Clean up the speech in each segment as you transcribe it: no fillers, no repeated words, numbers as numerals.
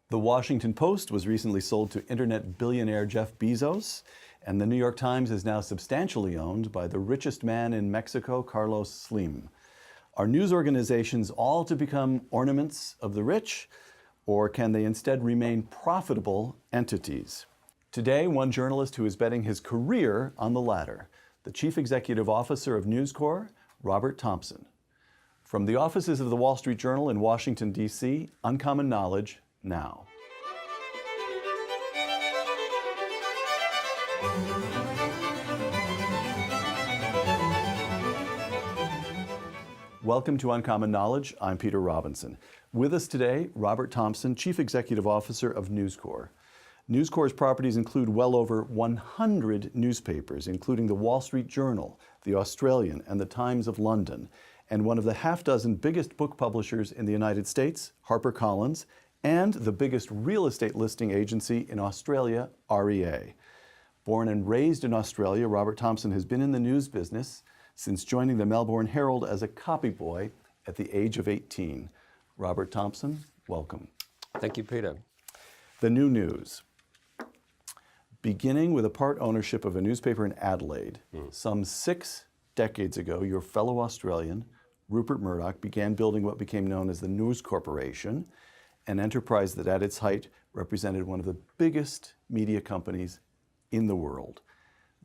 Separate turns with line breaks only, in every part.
The Washington Post was recently sold to internet billionaire Jeff Bezos, and the New York Times is now substantially owned by the richest man in Mexico, Carlos Slim. Are news organizations all to become ornaments of the rich, or can they instead remain profitable entities? Today, one journalist who is betting his career on the latter, the Chief Executive Officer of News Corp, Robert Thomson. From the offices of the Wall Street Journal in Washington, D.C., Uncommon Knowledge now. Welcome to Uncommon Knowledge. I'm Peter Robinson. With us today, Robert Thomson, Chief Executive Officer of News Corp. News Corp's properties include well over 100 newspapers, including the Wall Street Journal, the Australian, and the Times of London, and one of the half-dozen biggest book publishers in the United States, HarperCollins, and the biggest real estate listing agency in Australia, REA. Born and raised in Australia, Robert Thomson has been in the news business since joining the Melbourne Herald as a copy boy at the age of 18. Robert Thomson, welcome.
Thank you, Peter.
The new news. Beginning with a part ownership of a newspaper in Adelaide, some 6 decades ago, your fellow Australian, Rupert Murdoch, began building what became known as the News Corporation, an enterprise that at its height represented one of the biggest media companies in the world.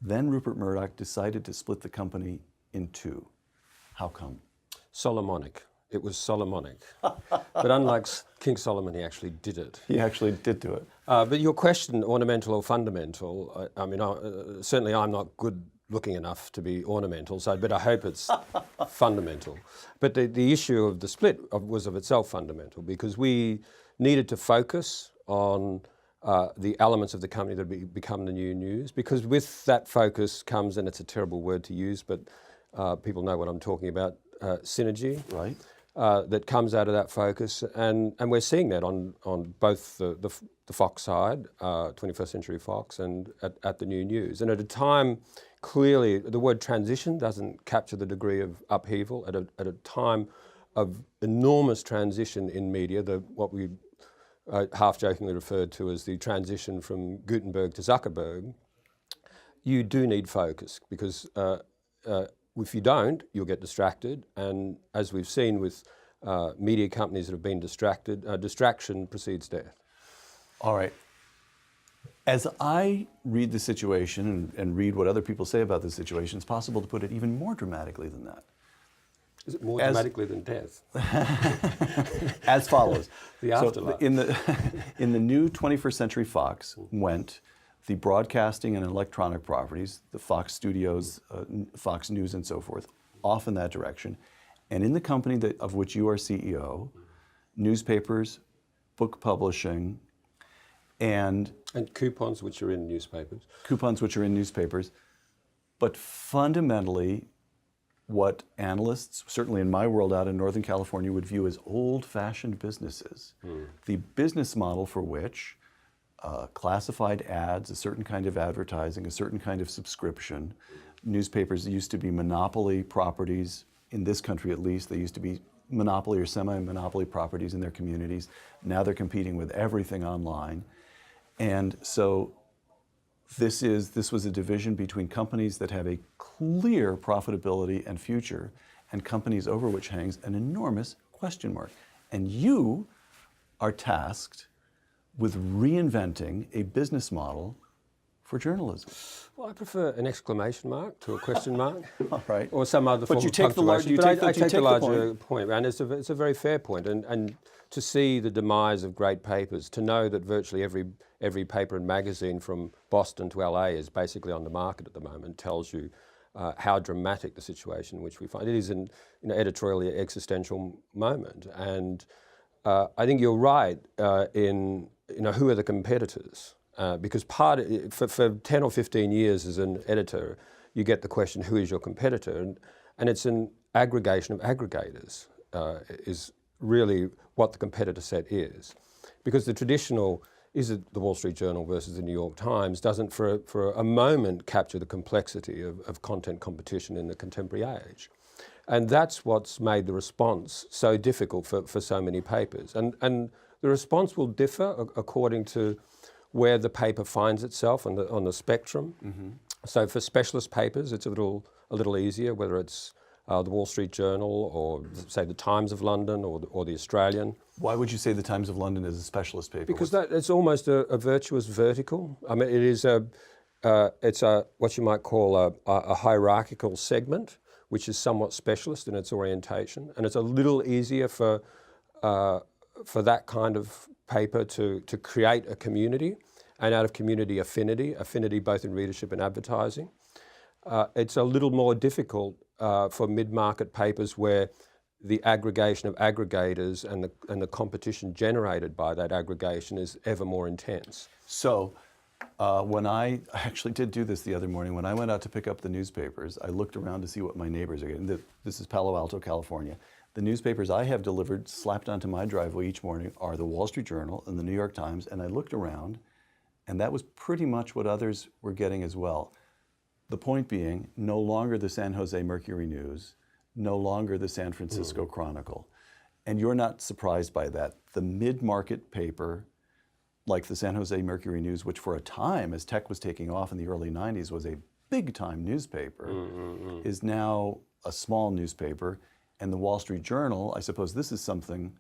Then Rupert Murdoch decided to split the company in two. How come?
Solomonic. It was Solomonic. But unlike King Solomon, he actually did it.
He actually did do it.
But your question, ornamental or fundamental, certainly I'm not good looking enough to be ornamental, but I hope it's fundamental. But the issue of the split was of itself fundamental because we needed to focus on the elements of the company that become the new news, because with that focus comes, and it's a terrible word to use, but people know what I'm talking about, synergy.
Right.
That comes out of that focus, and we're seeing that on both the Fox side, 21st Century Fox, and at the New News. And at a time, clearly, the word transition doesn't capture the degree of upheaval. At a time of enormous transition in media, what we half-jokingly referred to as the transition from Gutenberg to Zuckerberg, you do need focus, because if you don't, you'll get distracted. And as we've seen with media companies that have been distracted, distraction precedes death.
All right. As I read the situation and read what other people say about the situation, it's possible to put it even more dramatically than that.
Is it more dramatically than death?
As follows.
The afterlife.
So in the new 21st Century Fox went the broadcasting and electronic properties, the Fox Studios, Fox News and so forth, off in that direction. And in the company of which you are CEO, newspapers, book publishing, and
coupons, which are in newspapers.
Coupons, which are in newspapers. But fundamentally, what analysts, certainly in my world out in Northern California, would view as old-fashioned businesses. The business model for which classified ads, a certain kind of advertising, a certain kind of subscription. Newspapers used to be monopoly properties, in this country at least. They used to be monopoly or semi-monopoly properties in their communities. Now they're competing with everything online. And so this was a division between companies that have a clear profitability and future, and companies over which hangs an enormous question mark. And you are tasked with reinventing a business model for journalism.
Well, I prefer an exclamation mark to a question mark.
All right.
Or some other form of punctuation. But I take the larger point, and it's a very fair point. And to see the demise of great papers, to know that virtually every paper and magazine from Boston to LA is basically on the market at the moment, tells you how dramatic the situation in which we find. It is an editorially existential moment. And I think you're right in who are the competitors. Because for 10 or 15 years as an editor, you get the question, who is your competitor? And it's an aggregation of aggregators is really what the competitor set is. Because the traditional, is it the Wall Street Journal versus the New York Times, doesn't for a moment capture the complexity of content competition in the contemporary age. And that's what's made the response so difficult for so many papers. And The response will differ according to where the paper finds itself on the spectrum. So for specialist papers, it's a little easier, whether it's the Wall Street Journal or say the Times of London or the Australian.
Why would you say the Times of London is a specialist paper?
Because it's almost a virtuous vertical. I mean, it's a what you might call a hierarchical segment, which is somewhat specialist in its orientation, and it's a little easier for that kind of paper to create a community, and out of community affinity both in readership and advertising. It's a little more difficult for mid-market papers where the aggregation of aggregators and the competition generated by that aggregation is ever more intense.
So when I actually did do this the other morning, when I went out to pick up the newspapers, I looked around to see what my neighbors are getting. This is Palo Alto, California. The newspapers I have delivered, slapped onto my driveway each morning, are the Wall Street Journal and the New York Times, and I looked around, and that was pretty much what others were getting as well. The point being, no longer the San Jose Mercury News, no longer the San Francisco Chronicle. And you're not surprised by that. The mid-market paper, like the San Jose Mercury News, which for a time, as tech was taking off in the early 90s, was a big-time newspaper, is now a small newspaper. And the Wall Street Journal, I suppose this is something,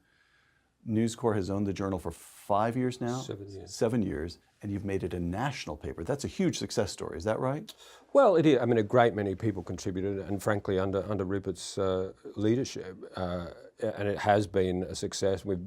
News Corp has owned the Journal for 5 years now?
7 years.
7 years, and you've made it a national paper. That's a huge success story, is that right?
Well, it is. I mean, a great many people contributed, and frankly, under Rupert's leadership, and it has been a success. We've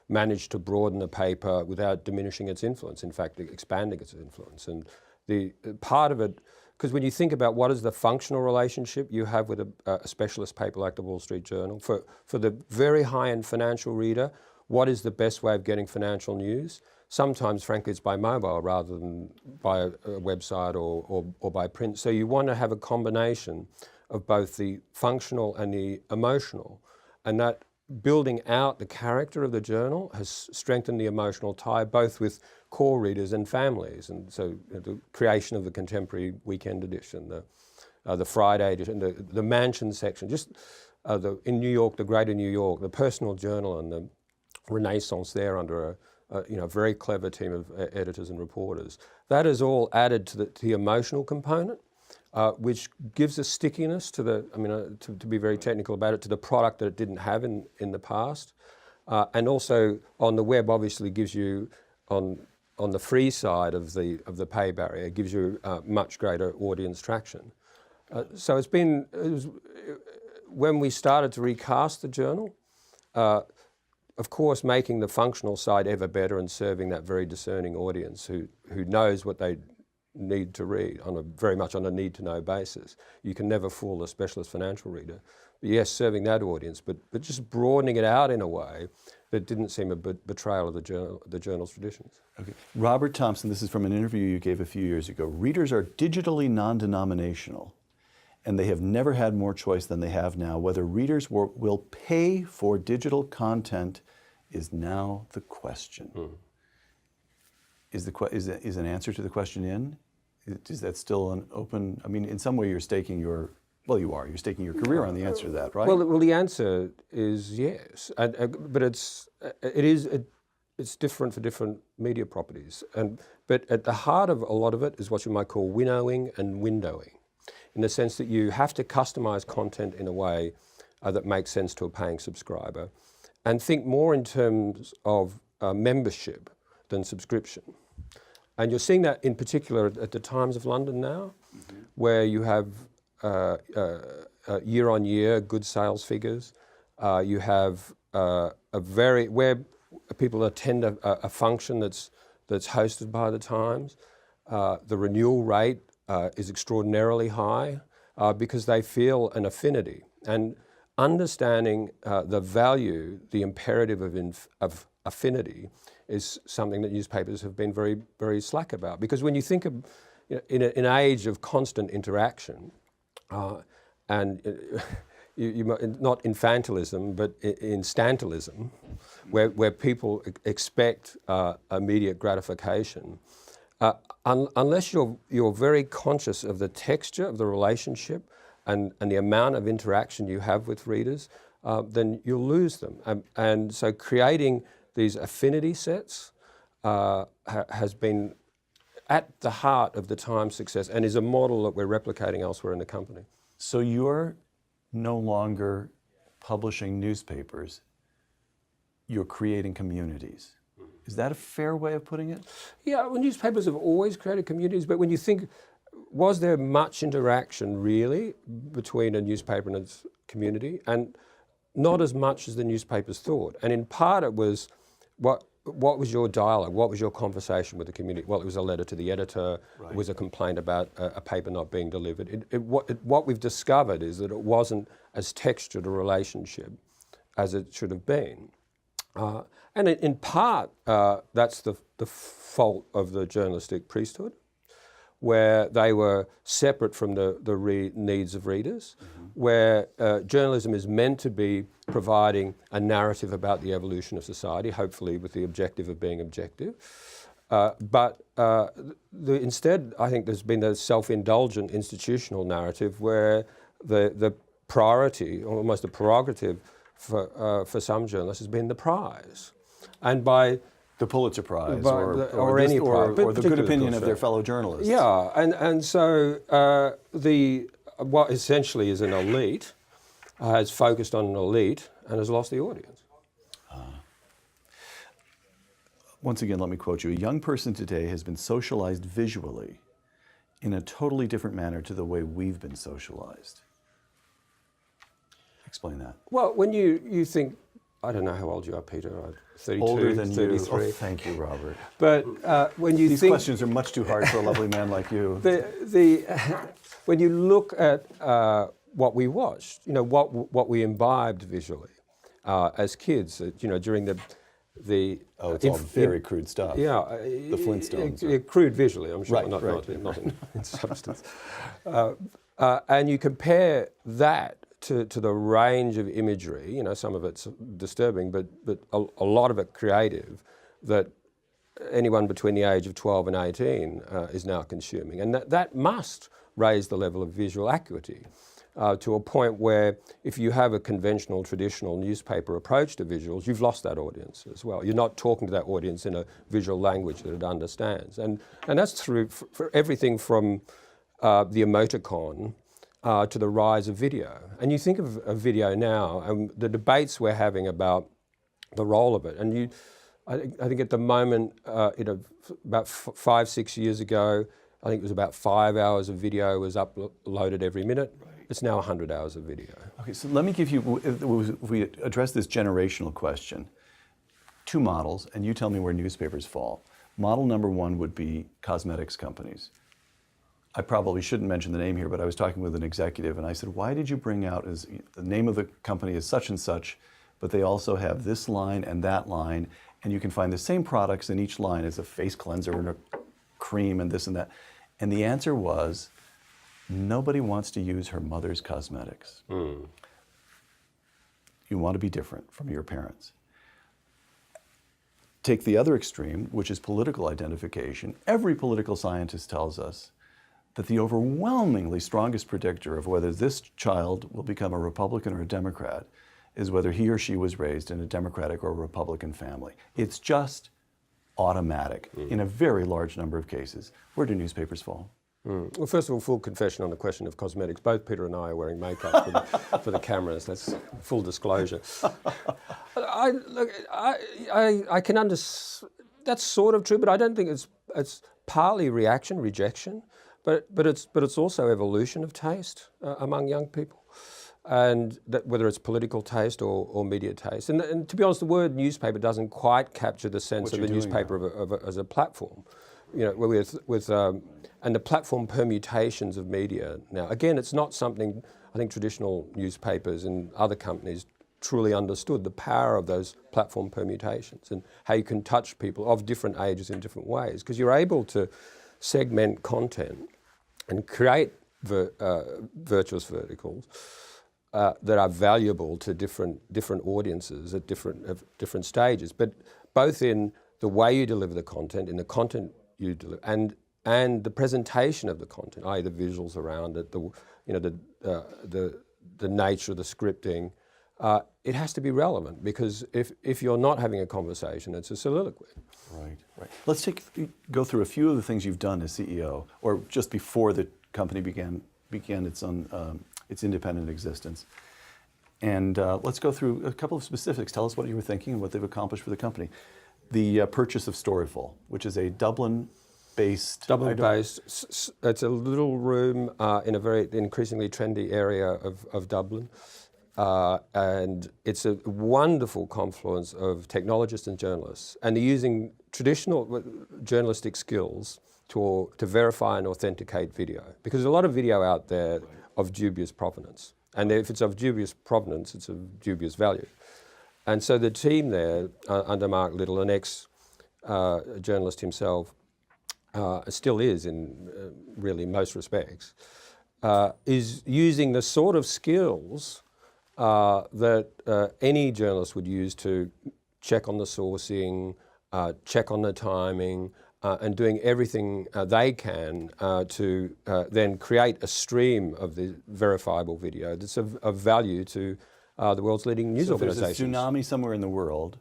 managed to broaden the paper without diminishing its influence, in fact, expanding its influence. And the part of it, because when you think about what is the functional relationship you have with a specialist paper like the Wall Street Journal, for the very high-end financial reader, what is the best way of getting financial news? Sometimes, frankly, it's by mobile rather than by a website or by print. So you want to have a combination of both the functional and the emotional. And that building out the character of the journal has strengthened the emotional tie, both with core readers and families. And so the creation of the contemporary weekend edition, the Friday edition, the mansion section, just in New York, the Greater New York, the personal journal and the renaissance there under a very clever team of editors and reporters. That is all added to the emotional component, which gives a stickiness to to be very technical about it, to the product that it didn't have in the past. And also on the web, obviously gives you, on the free side of the pay barrier, gives you much greater audience traction. So when we started to recast the journal, of course, making the functional side ever better and serving that very discerning audience who knows what they need to read very much on a need-to-know basis. You can never fool a specialist financial reader. But yes, serving that audience, but just broadening it out in a way that didn't seem a betrayal of the journal's traditions.
Okay. Robert Thomson, this is from an interview you gave a few years ago. Readers are digitally non-denominational, and they have never had more choice than they have now. Whether readers will pay for digital content is now the question. Is an answer to the question in? Is that still an open? I mean, in some way, you're staking your career on the answer to that, right?
Well, the answer is yes, but it's different for different media properties. But at the heart of a lot of it is what you might call winnowing and windowing, in the sense that you have to customize content in a way that makes sense to a paying subscriber, and think more in terms of membership than subscription. And you're seeing that in particular at the Times of London now, where you have year-on-year good sales figures. You have where people attend a function that's hosted by the Times. The renewal rate is extraordinarily high because they feel an affinity. And understanding the value, the imperative of affinity is something that newspapers have been very, very slack about. Because when you think of, in an age of constant interaction, and not infantilism, but instantilism, where people expect immediate gratification, unless you're very conscious of the texture of the relationship and the amount of interaction you have with readers, then you'll lose them. And so creating these affinity sets has been at the heart of the Times' success and is a model that we're replicating elsewhere in the company.
So you're no longer publishing newspapers, you're creating communities. Is that a fair way of putting it?
Yeah, well, newspapers have always created communities, but when you think, was there much interaction really between a newspaper and its community? And not as much as the newspapers thought. And in part it was, what was your dialogue? What was your conversation with the community? Well, it was a letter to the editor. Right. It was a complaint about a paper not being delivered. What we've discovered is that it wasn't as textured a relationship as it should have been. And in part, that's the fault of the journalistic priesthood, where they were separate from the needs of readers, where journalism is meant to be providing a narrative about the evolution of society, hopefully with the objective of being objective. But instead, I think there's been a self-indulgent institutional narrative where the priority, or almost the prerogative for some journalists has been the prize. And by
the Pulitzer Prize,
or any prize,
or the good opinion of their fellow journalists.
Yeah, and so what essentially is an elite has focused on an elite and has lost the audience.
Once again, let me quote you. A young person today has been socialized visually in a totally different manner to the way we've been socialized. Explain that.
Well, when you think, I don't know how old you are, Peter. 32,
older than
33.
You. Oh, thank you, Robert.
But when you
These
think...
questions are much too hard for a lovely man like you.
When you look at what we watched, what we imbibed visually as kids, during the
it's all very crude stuff.
Yeah,
the Flintstones.
Crude visually, I'm sure,
right,
not in substance. And you compare that to the range of imagery, some of it's disturbing, but a lot of it creative, that anyone between the age of 12 and 18 is now consuming. And that must raise the level of visual acuity to a point where if you have a conventional, traditional newspaper approach to visuals, you've lost that audience as well. You're not talking to that audience in a visual language that it understands. And that's true for everything from the emoticon to the rise of video. And you think of video now, and the debates we're having about the role of it. And I think at the moment, about 5-6 years ago, I think it was about 5 hours of video was uploaded every minute. Right. It's now 100 hours of video. Okay,
so let me give you, if we address this generational question, two models, and you tell me where newspapers fall. Model number one would be cosmetics companies. I probably shouldn't mention the name here, but I was talking with an executive and I said, why did you bring out, the name of the company is such and such, but they also have this line and that line, and you can find the same products in each line as a face cleanser and a cream and this and that. And the answer was, nobody wants to use her mother's cosmetics. You want to be different from your parents. Take the other extreme, which is political identification. Every political scientist tells us that the overwhelmingly strongest predictor of whether this child will become a Republican or a Democrat is whether he or she was raised in a Democratic or a Republican family. It's just automatic in a very large number of cases. Where do newspapers fall?
Well, first of all, full confession on the question of cosmetics. Both Peter and I are wearing makeup for the cameras. That's full disclosure. I can understand. That's sort of true, but I don't think it's partly rejection, but it's also evolution of taste among young people. And that whether it's political taste or media taste. And to be honest, the word newspaper doesn't quite capture the sense of a newspaper as a platform. And the platform permutations of media now. Again, it's not something I think traditional newspapers and other companies truly understood, the power of those platform permutations and how you can touch people of different ages in different ways, because you're able to segment content and create virtuous verticals that are valuable to different audiences at different stages, but both in the way you deliver the content, in the content you deliver, and the presentation of the content, i.e. the visuals around it, the nature of the scripting, it has to be relevant, because if you're not having a conversation, it's a soliloquy.
Right, right. Let's go through a few of the things you've done as CEO, or just before the company began its independent existence. And let's go through a couple of specifics. Tell us what you were thinking and what they've accomplished for the company. The purchase of Storyful, which is a Dublin-based...
It's a little room in a very increasingly trendy area of Dublin. And it's a wonderful confluence of technologists and journalists. And they're using traditional journalistic skills to verify and authenticate video. Because there's a lot of video out there of dubious provenance. And if it's of dubious provenance, it's of dubious value. And so the team there, under Mark Little, an ex-journalist himself, still is in really most respects, is using the sort of skills that any journalist would use to check on the sourcing, check on the timing, and doing everything they can to then create a stream of the verifiable video that's of value to the world's leading news organizations.
If there's a tsunami somewhere in the world,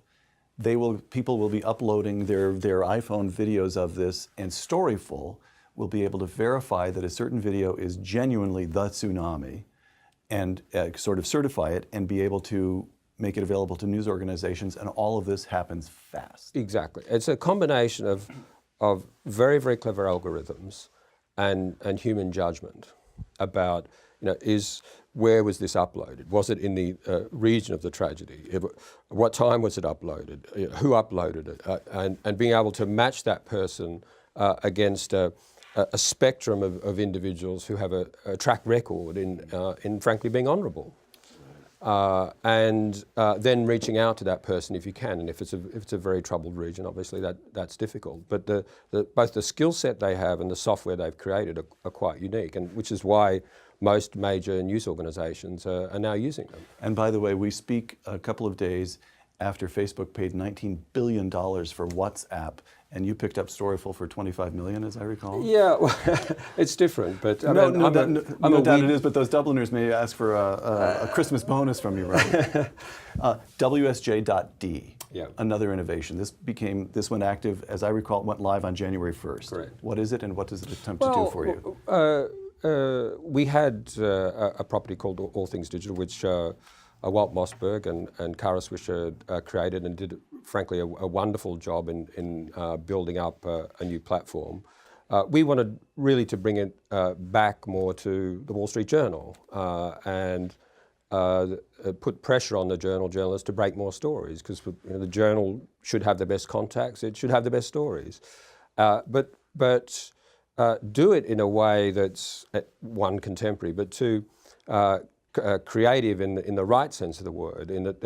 people will be uploading their iPhone videos of this, and Storyful will be able to verify that a certain video is genuinely the tsunami, and sort of certify it and be able to make it available to news organizations, and all of this happens fast.
Exactly. It's a combination of very, very clever algorithms and human judgment about, where was this uploaded? Was it in the region of the tragedy? What time was it uploaded? Who uploaded it? And being able to match that person against a spectrum of individuals who have a track record in frankly being honourable, and then reaching out to that person if you can. And if it's a very troubled region, obviously that's difficult. But both the skill set they have and the software they've created are quite unique, and which is why most major news organisations are now using them.
And by the way, we speak a couple of days after Facebook paid $19 billion for WhatsApp, and you picked up Storyful for $25 million, as I recall.
Yeah, well, it's different, but
no doubt it is. But those Dubliners may ask for a Christmas bonus from you, right? WSJ.D, another innovation. This went active, as I recall, it went live on January 1st.
Correct.
What is it, and what does it attempt to do for you?
We had a property called All Things Digital, which Walt Mossberg and Kara Swisher created and did, frankly, a wonderful job in building up a new platform. We wanted really to bring it back more to the Wall Street Journal and put pressure on the journalists to break more stories, because the Journal should have the best contacts, it should have the best stories. But do it in a way that's, one, contemporary, but two, creative in the right sense of the word, in that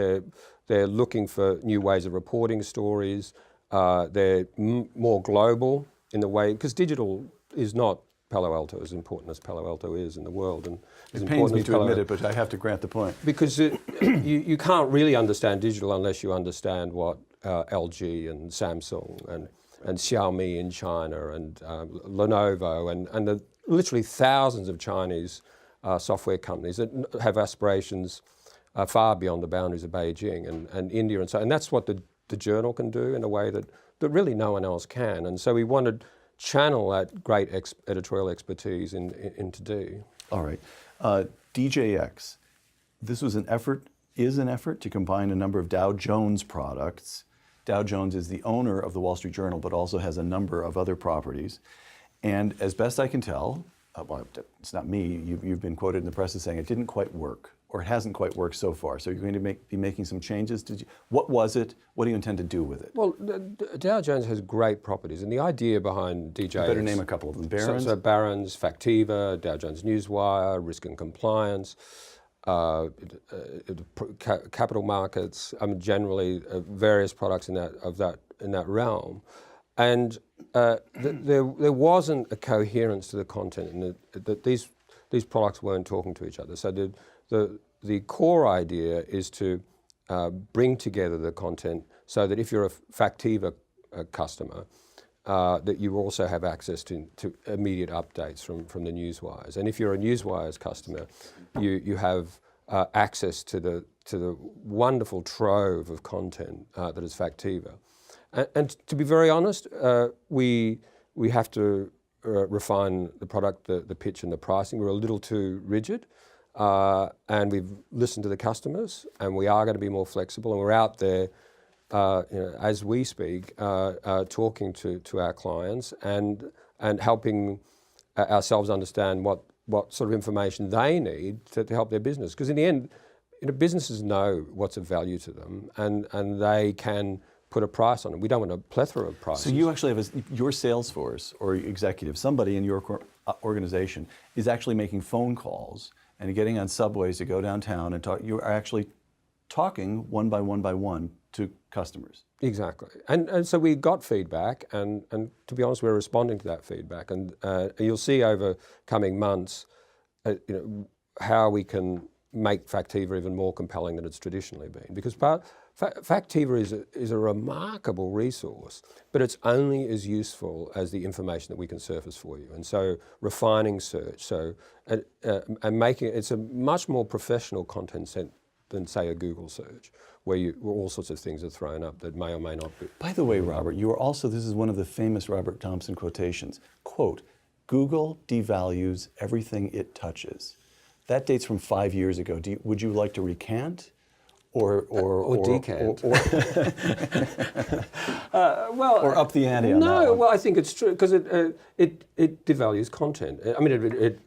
they're looking for new ways of reporting stories. They're more global in the way, because digital is not Palo Alto as important as Palo Alto is in the world. And
it pains me to admit it, but I have to grant the point.
Because you can't really understand digital unless you understand what LG and Samsung and Xiaomi in China and Lenovo and the literally thousands of Chinese software companies that have aspirations far beyond the boundaries of Beijing and India and so, and that's what the Journal can do in a way that really no one else can. And so we wanted to channel that great editorial expertise into D.
All right. DJX, this was is an effort to combine a number of Dow Jones products. Dow Jones is the owner of the Wall Street Journal, but also has a number of other properties. And as best I can tell, well, it's not me, you've been quoted in the press as saying it didn't quite work, or it hasn't quite worked so far. So you're going to be making some changes. What was it? What do you intend to do with it?
Well, Dow Jones has great properties, and the idea behind DJX...
You better name a couple of them. Barron's?
So Barron's, Factiva, Dow Jones Newswire, Risk and Compliance, capital markets, generally various products in that realm. And there wasn't a coherence to the content, and that these products weren't talking to each other. So the core idea is to bring together the content so that if you're a Factiva customer, that you also have access to immediate updates from the newswires. And if you're a newswires customer, you have access to the wonderful trove of content that is Factiva. And to be very honest, we have to refine the product, the pitch and the pricing. We're a little too rigid, and we've listened to the customers, and we are going to be more flexible, and we're out there as we speak, talking to our clients and helping ourselves understand what sort of information they need to help their business. Because in the end, businesses know what's of value to them, and they can put a price on it. We don't want a plethora of prices.
So you actually have your sales force or executive, somebody in your organization is actually making phone calls and getting on subways to go downtown and talk. You are actually talking one by one to customers.
Exactly. And so we got feedback, and to be honest, we're responding to that feedback. And you'll see over coming months how we can make Factiva even more compelling than it's traditionally been. Because Factiva is a remarkable resource, but it's only as useful as the information that we can surface for you. And so refining search, and making it's a much more professional content set than, say, a Google search, where all sorts of things are thrown up that may or may not be.
By the way, Robert, you are also, this is one of the famous Robert Thomson quotations, quote, "Google devalues everything it touches." That dates from 5 years ago. Would you like to recant? Or
decant.
Or up the ante on that one?
No, well, I think it's true because it devalues content. I mean, it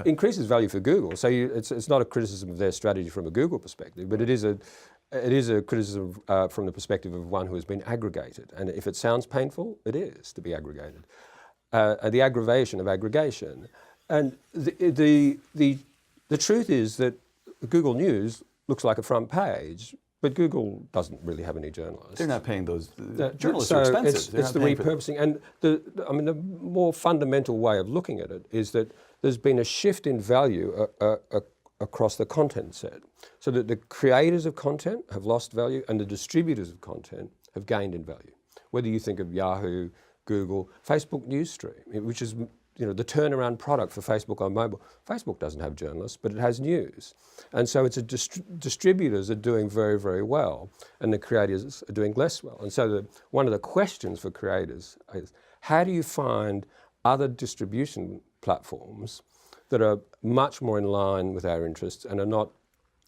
increases value for Google. So it's not a criticism of their strategy from a Google perspective, but it is a criticism from the perspective of one who has been aggregated. And if it sounds painful, it is to be aggregated. The aggravation of aggregation. And the truth is that Google News looks like a front page, but Google doesn't really have any journalists.
They're not paying those. Journalists are expensive.
It's the repurposing. And the more fundamental way of looking at it is that there's been a shift in value across the content set. So that the creators of content have lost value and the distributors of content have gained in value. Whether you think of Yahoo, Google, Facebook Newsstream, which is the turnaround product for Facebook on mobile. Facebook doesn't have journalists, but it has news. And so it's distributors are doing very, very well, and the creators are doing less well. And so one of the questions for creators is, how do you find other distribution platforms that are much more in line with our interests and are not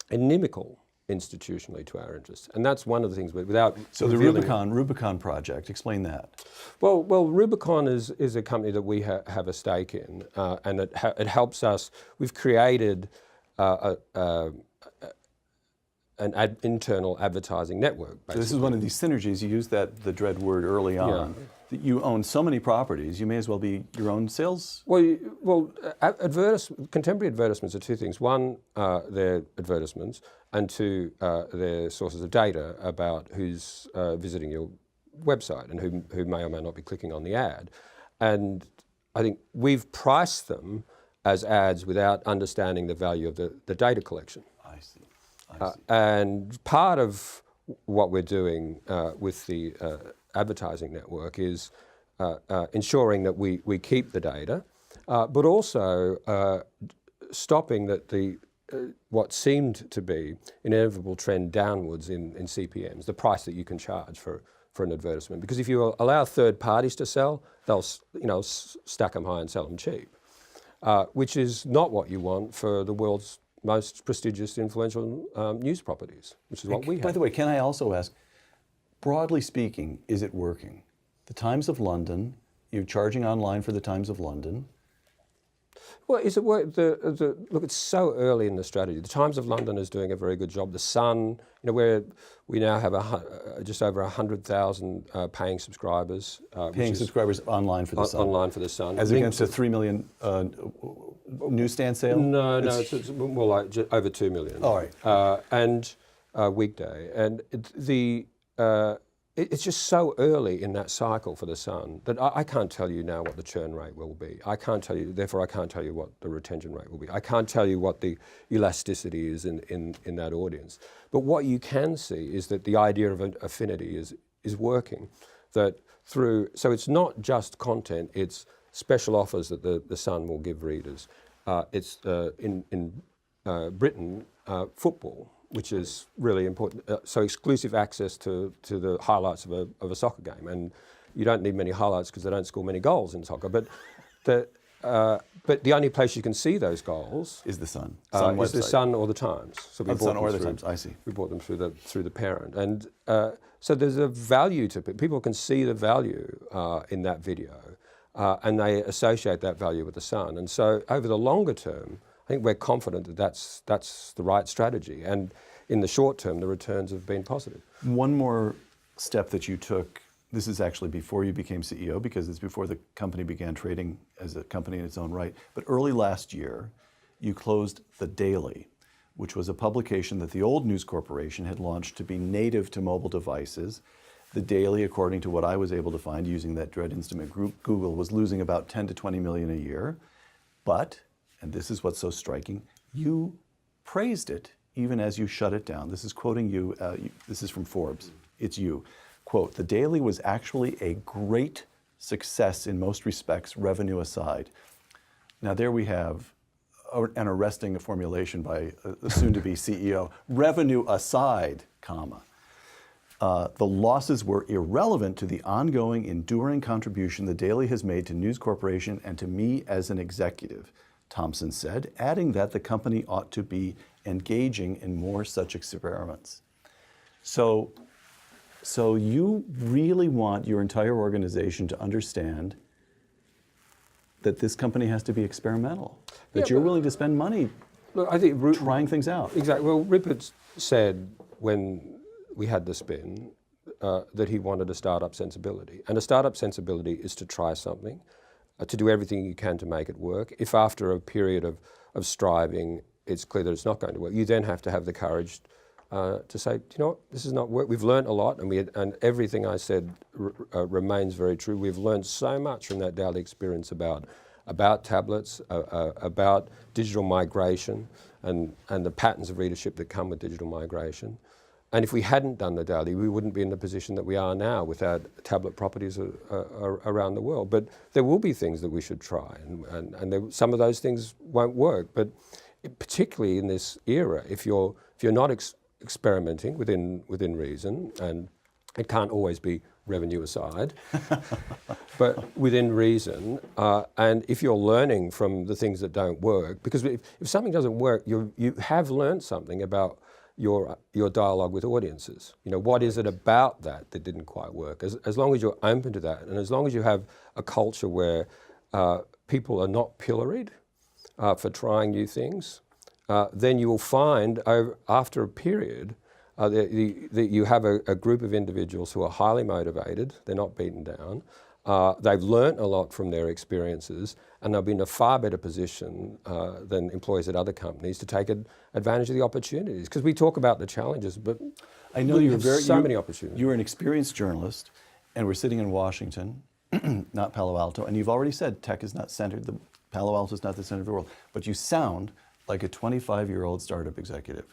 inimical institutionally to our interests? And that's one of the things without...
So the Rubicon project, explain that.
Well, Rubicon is a company that we have a stake in, and it helps us. We've created an internal advertising network, basically.
So this is one of these synergies. You used the dread word early on. Yeah. That you own so many properties, you may as well be your own sales.
Well, contemporary advertisements are two things. One, they're advertisements, and two, they're sources of data about who's visiting your website and who may or may not be clicking on the ad. And I think we've priced them as ads without understanding the value of the data collection.
I see.
And part of what we're doing with the advertising network is ensuring that we keep the data, but also stopping that what seemed to be inevitable trend downwards in CPMs, the price that you can charge for an advertisement. Because if you allow third parties to sell, they'll stack them high and sell them cheap, which is not what you want for the world's most prestigious, influential news properties, which is what we have.
By the way, can I also ask, broadly speaking, is it working? The Times of London, you're charging online for the Times of London.
Well, is it work? Look, it's so early in the strategy. The Times of London is doing a very good job. The Sun, where we now have just over 100,000 paying subscribers.
Paying subscribers online for the Sun.
Online for the Sun.
As against a 3 million newsstand sale?
No, it's more like over 2 million.
All right.
And weekday. And it's just so early in that cycle for the Sun that I can't tell you now what the churn rate will be. Therefore I can't tell you what the retention rate will be. I can't tell you what the elasticity is in that audience. But what you can see is that the idea of affinity is working. So it's not just content, it's special offers that the Sun will give readers. It's in Britain football, which is really important. So exclusive access to the highlights of a soccer game, and you don't need many highlights because they don't score many goals in soccer. But the only place you can see those goals
is the Sun.
Is the Sun or the Times. So we
bought Sun or the Times. I see.
We bought them through the parent, and so there's a value to it. People can see the value in that video, and they associate that value with the Sun. And so over the longer term, I think we're confident that that's the right strategy. And in the short term, the returns have been positive.
One more step that you took. This is actually before you became CEO, because it's before the company began trading as a company in its own right. But early last year, you closed The Daily, which was a publication that the old News Corporation had launched to be native to mobile devices. The Daily, according to what I was able to find using that dread instrument group, Google, was losing about 10 to 20 million a year. But, and this is what's so striking, you praised it even as you shut it down. This is quoting you, this is from Forbes, it's you. Quote, "The Daily was actually a great success in most respects, revenue aside." Now there we have an arresting formulation by a soon-to-be CEO. Revenue aside, comma. The losses were irrelevant to the ongoing, enduring contribution the Daily has made to News Corporation and to me as an executive, Thomson said, adding that the company ought to be engaging in more such experiments. So you really want your entire organization to understand that this company has to be experimental, that you're willing to spend money trying things out.
Exactly. Well, Rupert said when we had the spin that he wanted a startup sensibility. And a startup sensibility is to try something, to do everything you can to make it work. If after a period of striving, it's clear that it's not going to work, you then have to have the courage to say, you know what, this is not work. We've learned a lot, and everything I said remains very true. We've learned so much from that Daily experience about tablets, about digital migration, and the patterns of readership that come with digital migration. And if we hadn't done the Daily, we wouldn't be in the position that we are now without tablet properties around the world. But there will be things that we should try, and some of those things won't work. But particularly in this era, if you're not experimenting within reason, and it can't always be revenue aside, but within reason, and if you're learning from the things that don't work, because if something doesn't work, you have learned something about your dialogue with audiences. You know, what is it about that didn't quite work? As long as you're open to that, and as long as you have a culture where people are not pilloried for trying new things, then you will find after a period that you have a group of individuals who are highly motivated, they're not beaten down, they've learnt a lot from their experiences, and they'll be in a far better position than employees at other companies to take advantage of the opportunities. Because we talk about the challenges, but
I know
you have so many opportunities.
You're an experienced journalist, and we're sitting in Washington, not Palo Alto, and you've already said tech is not centered, Palo Alto is not the center of the world, but you sound like a 25-year-old startup executive.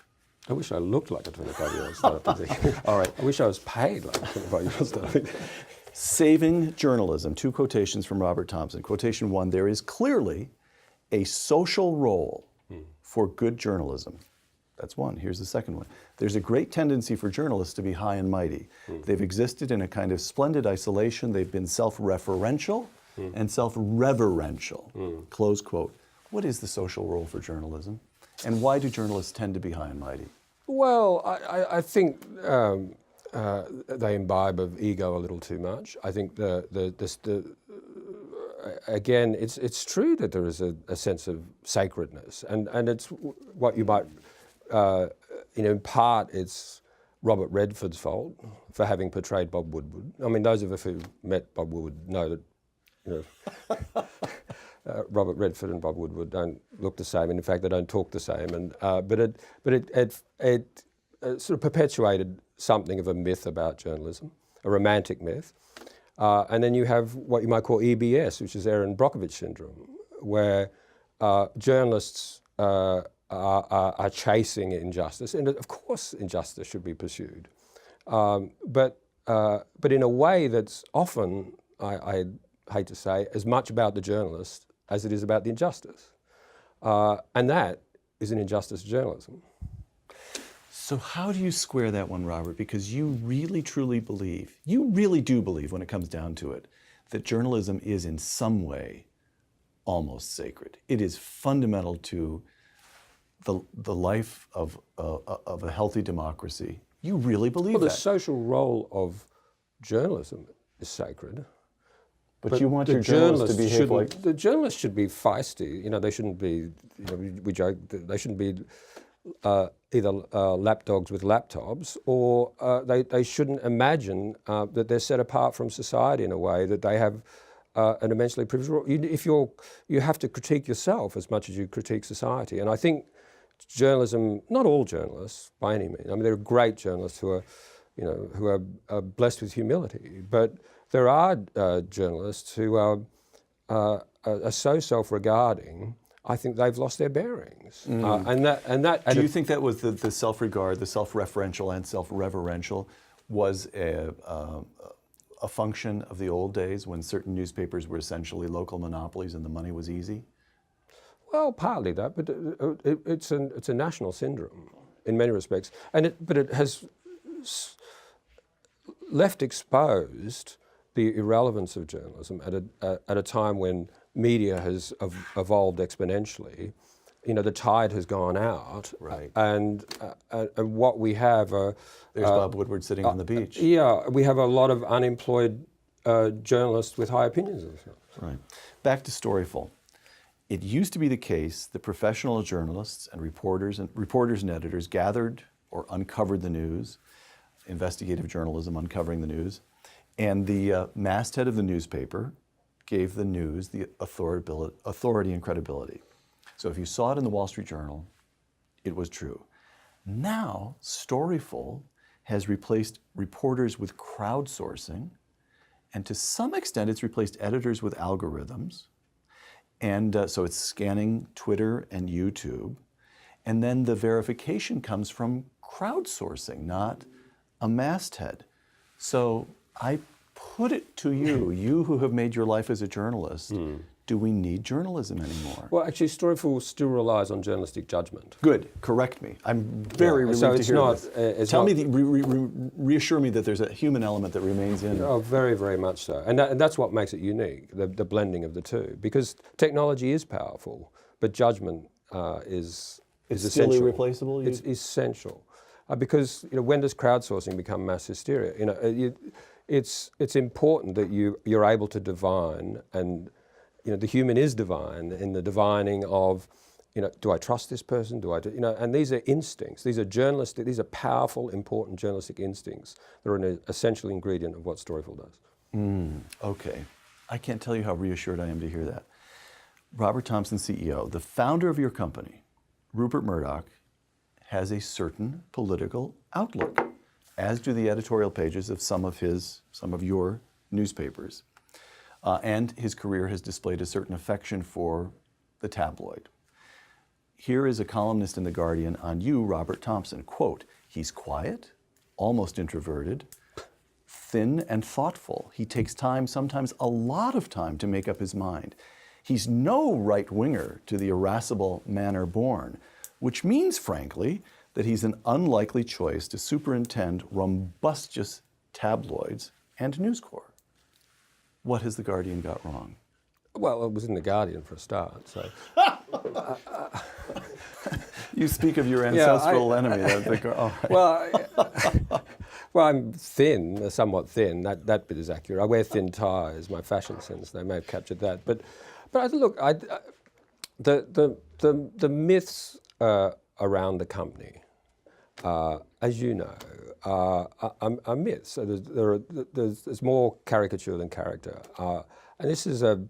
I wish I looked like a 25-year-old startup executive.
All right.
I wish I was paid like a 25-year-old startup executive.
Saving journalism, 2 quotations from Robert Thomson. Quotation 1, "There is clearly a social role for good journalism." That's one. Here's the second one. "There's a great tendency for journalists to be high and mighty. They've existed in a kind of splendid isolation. They've been self-referential and self-reverential." Close quote. What is the social role for journalism? And why do journalists tend to be high and mighty?
Well, I think they imbibe of ego a little too much. I think again, it's true that there is a sense of sacredness, and it's what you might, in part, it's Robert Redford's fault for having portrayed Bob Woodward. I mean, those of us who met Bob Woodward know that, you know, Robert Redford and Bob Woodward don't look the same, and in fact they don't talk the same. And but it sort of perpetuated something of a myth about journalism, a romantic myth. And then you have what you might call EBS, which is Erin Brockovich syndrome, where journalists are chasing injustice, and of course injustice should be pursued, but in a way that's often, I hate to say, as much about the journalist as it is about the injustice. And that is an injustice to journalism.
So how do you square that one, Robert? Because you really, truly believe, you really do believe when it comes down to it, that journalism is in some way almost sacred. It is fundamental to the life of a healthy democracy. You really believe that?
Well, the social role of journalism is sacred.
But you want your journalists to behave like...
The journalists should be feisty. You know, they shouldn't be, you know, we joke that they shouldn't be either lapdogs with laptops, or they shouldn't imagine that they're set apart from society in a way that they have an immensely privileged role. You have to critique yourself as much as you critique society. And I think journalism, not all journalists by any means. I mean, there are great journalists who are blessed with humility, but there are journalists who are so self-regarding. I think they've lost their bearings.
Do you think that was the self-regard, the self-referential and self-reverential, was a function of the old days when certain newspapers were essentially local monopolies and the money was easy?
Well, partly that, but it's a national syndrome in many respects, but it has left exposed the irrelevance of journalism at a time when media has evolved exponentially. You know, the tide has gone out,
right?
And what we have are...
There's Bob Woodward sitting on the beach.
Yeah, we have a lot of unemployed journalists with high opinions of themselves.
Right. Back to Storyful. It used to be the case that professional journalists and reporters and editors gathered or uncovered the news, investigative journalism uncovering the news, and the masthead of the newspaper gave the news the authority and credibility. So if you saw it in the Wall Street Journal, it was true. Now, Storyful has replaced reporters with crowdsourcing, and to some extent it's replaced editors with algorithms. And so it's scanning Twitter and YouTube. And then the verification comes from crowdsourcing, not a masthead. So I put it to you, you who have made your life as a journalist, do we need journalism anymore?
Well, actually, Storyful still relies on journalistic judgment.
Good, correct me. I'm very relieved to hear this. Tell me, reassure me that there's a human element that remains in.
Oh, very, very much so. And that's what makes it unique, the blending of the two. Because technology is powerful, but judgment is essential.
Still irreplaceable?
It's essential. Because, you know, when does crowdsourcing become mass hysteria? You know, it's important that you're able to divine, and you know, the human is divine in the divining of, you know, do I trust this person? You know, and these are instincts. These are powerful, important journalistic instincts that are an essential ingredient of what Storyful does.
Okay. I can't tell you how reassured I am to hear that. Robert Thomson, CEO, the founder of your company, Rupert Murdoch, has a certain political outlook, as do the editorial pages of some of your newspapers. And his career has displayed a certain affection for the tabloid. Here is a columnist in The Guardian on you, Robert Thomson. Quote, he's quiet, almost introverted, thin and thoughtful. He takes time, sometimes a lot of time, to make up his mind. He's no right-winger to the irascible manner born, which means, frankly, that he's an unlikely choice to superintend rumbustious tabloids and News Corp. What has The Guardian got wrong?
Well, it was in The Guardian for a start, so...
You speak of your ancestral enemy.
Well, I'm thin, somewhat thin. That bit is accurate. I wear thin ties. My fashion sense, they may have captured that. But look, the myths around the company, as you know, are myths. So there's more caricature than character. And this is a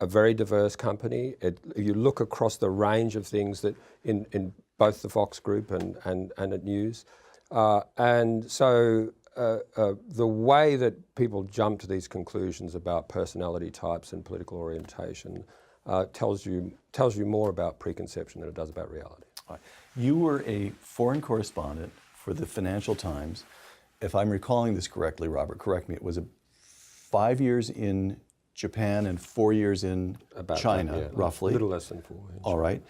very diverse company. You look across the range of things that in both the Fox Group and at News. And so the way that people jump to these conclusions about personality types and political orientation tells you more about preconception than it does about reality.
You were a foreign correspondent for the Financial Times. If I'm recalling this correctly, Robert, correct me, it was 5 years in Japan and 4 years in China, roughly.
A little less than 4.
All right.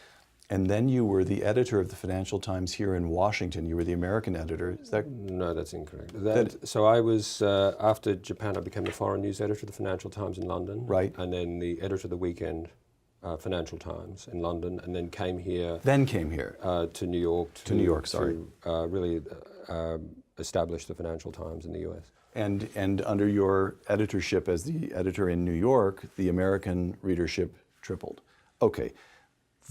And then you were the editor of the Financial Times here in Washington. You were the American editor. Is that?
No, that's incorrect. So I was, after Japan, I became the foreign news editor of the Financial Times in London.
Right.
And then the editor of the weekend Financial Times in London, and then came here. To New York.
To New York, sorry.
To really establish the Financial Times in the US.
And under your editorship as the editor in New York, the American readership tripled. Okay.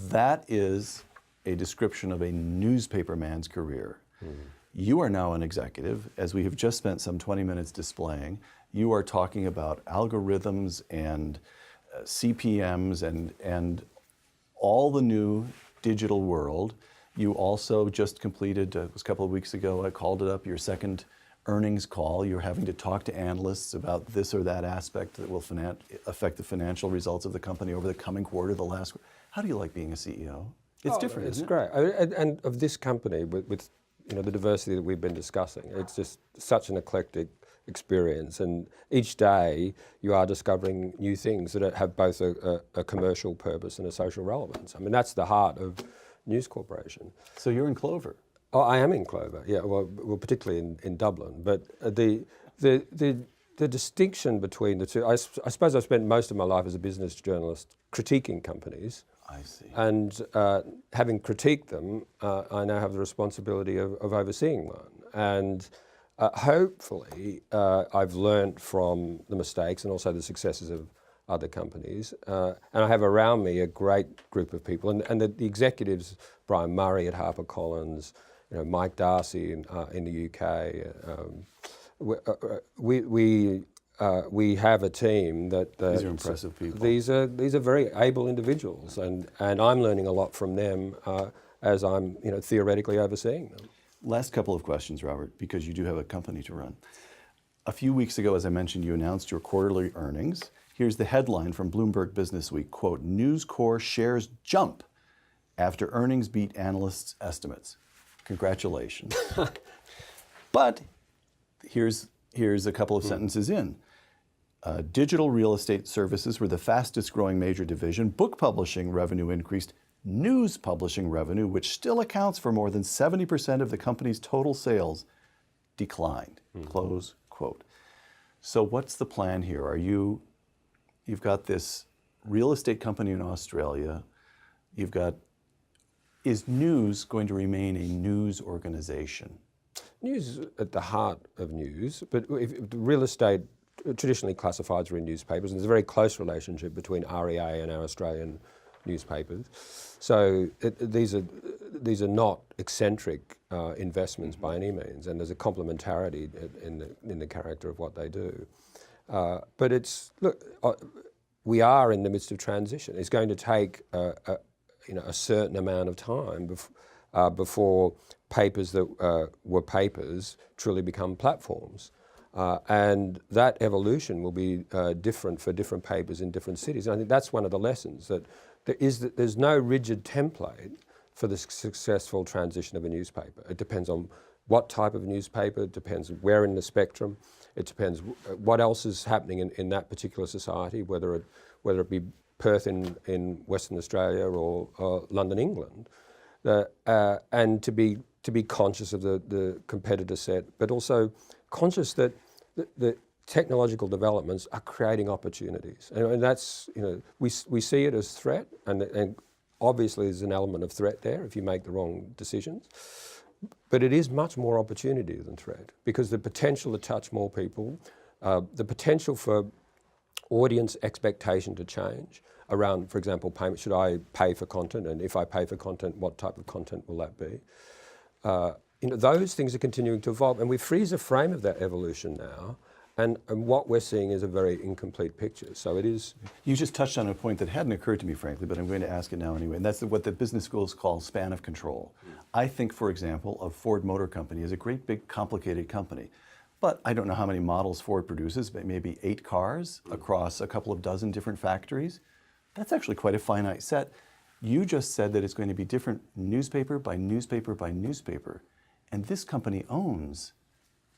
That is a description of a newspaper man's career. You are now an executive, as we have just spent some 20 minutes displaying. You are talking about algorithms and CPMs and all the new digital world. You also just completed, it was a couple of weeks ago, I called it up, your second earnings call. You're having to talk to analysts about this or that aspect that will affect the financial results of the company over the coming quarter, the last quarter. How do you like being a CEO? It's different, isn't it?
It's great. And of this company, with the diversity that we've been discussing, it's just such an eclectic experience. And each day you are discovering new things that have both a commercial purpose and a social relevance. I mean, that's the heart of News Corporation.
So you're in Clover.
Oh, I am in Clover, yeah, well particularly in Dublin. But the distinction between the two, I suppose I've spent most of my life as a business journalist critiquing companies.
I see.
And having critiqued them, I now have the responsibility of overseeing one. And hopefully I've learned from the mistakes and also the successes of other companies. And I have around me a great group of people. And the executives, Brian Murray at HarperCollins, Mike Darcy in the UK. We have a team that
these are impressive people.
These are very able individuals, and I'm learning a lot from them as I'm theoretically overseeing them.
Last couple of questions, Robert, because you do have a company to run. A few weeks ago, as I mentioned, you announced your quarterly earnings. Here's the headline from Bloomberg Business Week, quote, News Corp shares jump after earnings beat analysts' estimates. Congratulations. But here's a couple of sentences in. Digital real estate services were the fastest growing major division. Book publishing revenue increased. News publishing revenue, which still accounts for more than 70% of the company's total sales, declined. Close quote. So what's the plan here? You've got this real estate company in Australia. Is News going to remain a news organization?
News is at the heart of news, but real estate traditionally classifieds are in newspapers, and there's a very close relationship between REA and our Australian newspapers. So these are not eccentric investments by any means, and there's a complementarity in the character of what they do. But we are in the midst of transition. It's going to take a certain amount of time before papers that were papers truly become platforms. And that evolution will be different for different papers in different cities. And I think that's one of the lessons, that there's no rigid template for the successful transition of a newspaper. It depends on what type of newspaper, it depends where in the spectrum, it depends what else is happening in that particular society, whether it be Perth in Western Australia or London, England. And to be conscious of the competitor set, but also conscious that the technological developments are creating opportunities, and that's we see it as threat, and obviously there's an element of threat there if you make the wrong decisions, but it is much more opportunity than threat, because the potential to touch more people, the potential for audience expectation to change around, for example, payment. Should I pay for content, and if I pay for content, what type of content will that be? Those things are continuing to evolve, and we freeze a frame of that evolution now, and what we're seeing is a very incomplete picture. So it is.
You just touched on a point that hadn't occurred to me, frankly, but I'm going to ask it now anyway, and that's what the business schools call span of control. I think, for example, of Ford Motor Company as a great big complicated company, but I don't know how many models Ford produces, but maybe 8 cars across a couple of dozen different factories. That's actually quite a finite set. You just said that it's going to be different newspaper by newspaper by newspaper. And this company owns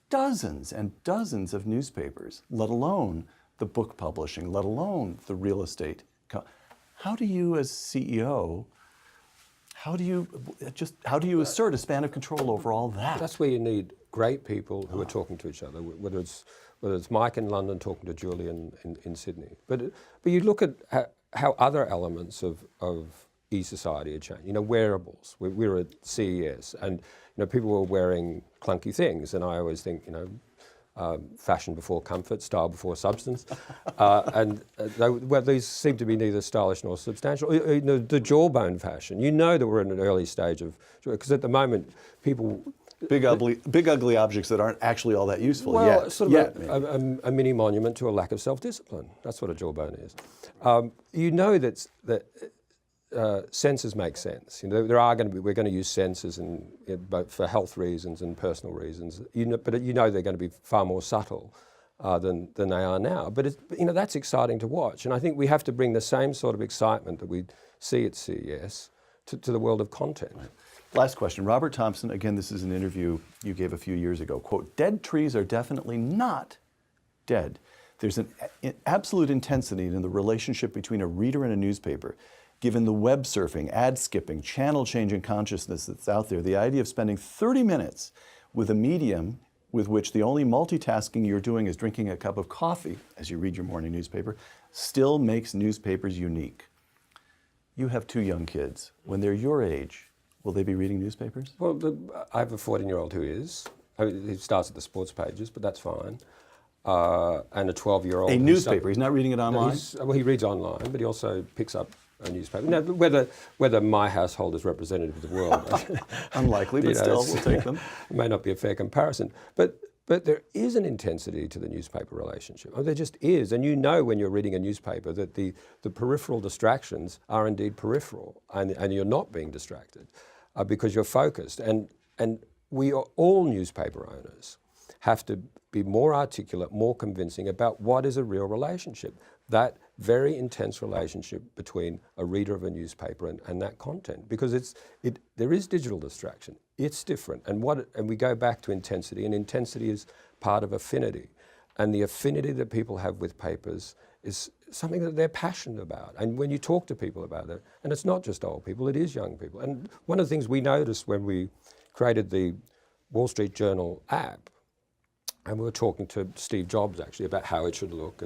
dozens and dozens of newspapers, let alone the book publishing, let alone the real estate. How do you as CEO How do you assert a span of control over all that?
That's where you need great people who are talking to each other, whether it's Mike in London talking to Julie in Sydney. But you look at how other elements of e-society are changing. You know, wearables. We were at CES, and people were wearing clunky things, and I always think, fashion before comfort, style before substance, these seem to be neither stylish nor substantial. The jawbone fashion. You know that we're in an early stage of, because at the moment people.
Big ugly objects that aren't actually all that useful
well,
yet.
Sort of a mini monument to a lack of self-discipline. That's what a jawbone is. That sensors make sense. We're going to use sensors both for health reasons and personal reasons. But they're going to be far more subtle than they are now. But that's exciting to watch. And I think we have to bring the same sort of excitement that we see at CES to the world of content.
Right. Last question. Robert Thomson, again, this is an interview you gave a few years ago. Quote, "Dead trees are definitely not dead. There's an absolute intensity in the relationship between a reader and a newspaper. Given the web surfing, ad skipping, channel changing consciousness that's out there, the idea of spending 30 minutes with a medium with which the only multitasking you're doing is drinking a cup of coffee as you read your morning newspaper still makes newspapers unique." You have 2 young kids. When they're your age, will they be reading newspapers?
Well, I have a 14-year-old who is. He starts at the sports pages, but that's fine. And a 12-year-old.
A newspaper. He's not reading it online?
He reads online, but he also picks up a newspaper. Now, whether my household is representative of the world,
unlikely, but still, we'll take them.
It may not be a fair comparison, but there is an intensity to the newspaper relationship. There just is, and when you're reading a newspaper that the peripheral distractions are indeed peripheral, and you're not being distracted because you're focused. And we are all newspaper owners have to be more articulate, more convincing about what is a real relationship. That very intense relationship between a reader of a newspaper and that content, because there is digital distraction. It's different, and we go back to intensity, and intensity is part of affinity, and the affinity that people have with papers is something that they're passionate about. And when you talk to people about it, and it's not just old people, it is young people. And one of the things we noticed when we created the Wall Street Journal app, and we were talking to Steve Jobs actually about how it should look,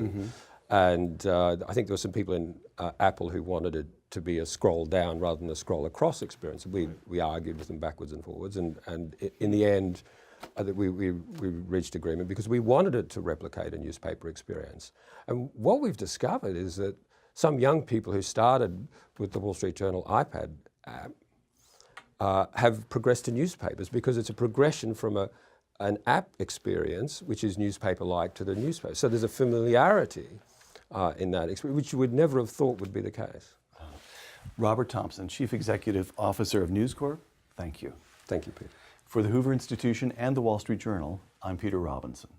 and I think there were some people in Apple who wanted it to be a scroll down rather than a scroll across experience. We argued with them backwards and forwards, and in the end, we reached agreement because we wanted it to replicate a newspaper experience. And what we've discovered is that some young people who started with the Wall Street Journal iPad app have progressed to newspapers because it's a progression from an app experience, which is newspaper-like, to the newspaper. So there's a familiarity in that experience, which you would never have thought would be the case.
Robert Thomson, Chief Executive Officer of News Corp, thank you.
Thank you, Peter.
For the Hoover Institution and the Wall Street Journal, I'm Peter Robinson.